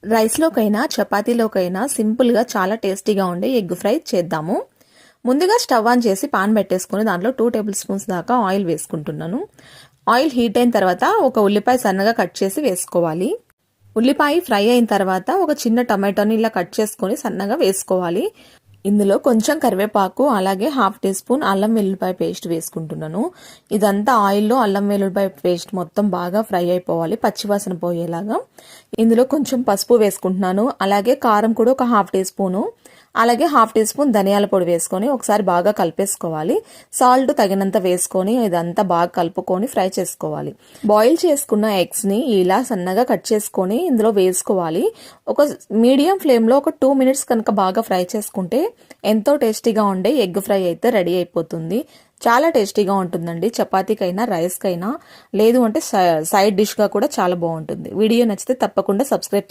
రైస్లోకైనా చపాతీలోకైనా సింపుల్గా చాలా టేస్టీగా ఉండే ఎగ్ ఫ్రై చేద్దాము. ముందుగా స్టవ్ ఆన్ చేసి పాన్ పెట్టేసుకుని దాంట్లో 2 టేబుల్ స్పూన్స్ దాకా ఆయిల్ వేసుకుంటున్నాను. ఆయిల్ హీట్ అయిన తర్వాత ఒక ఉల్లిపాయ సన్నగా కట్ చేసి వేసుకోవాలి. ఉల్లిపాయ ఫ్రై అయిన తర్వాత ఒక చిన్న టమాటోని ఇలా కట్ చేసుకొని సన్నగా వేసుకోవాలి. ఇందులో కొంచెం కరివేపాకు అలాగే 1/2 టీ స్పూన్ అల్లం వెల్లుల్లిపాయ పేస్ట్ వేసుకుంటున్నాను. ఇదంతా ఆయిల్లో అల్లం వెల్లుల్లిపాయ పేస్ట్ మొత్తం బాగా ఫ్రై అయిపోవాలి, పచ్చివాసన పోయేలాగా. ఇందులో కొంచెం పసుపు వేసుకుంటున్నాను. అలాగే కారం కూడా ఒక 1/2 టీ స్పూను, అలాగే 1/2 టీ స్పూన్ ధనియాల పొడి వేసుకొని ఒకసారి బాగా కలిపేసుకోవాలి. సాల్ట్ తగినంత వేసుకొని ఇదంతా బాగా కలుపుకొని ఫ్రై చేసుకోవాలి. బాయిల్ చేసుకున్న ఎగ్స్ ని ఇలా సన్నగా కట్ చేసుకొని ఇందులో వేసుకోవాలి. ఒక మీడియం ఫ్లేమ్ లో ఒక 2 మినిట్స్ కనుక బాగా ఫ్రై చేసుకుంటే ఎంతో టేస్టీగా ఉండే ఎగ్ ఫ్రై అయితే రెడీ అయిపోతుంది. చాలా టేస్టీగా ఉంటుందండి. చపాతీకైనా రైస్కైనా లేదు అంటే సైడ్ డిష్గా కూడా చాలా బాగుంటుంది. వీడియో నచ్చితే తప్పకుండా సబ్స్క్రైబ్ చేసుకోండి.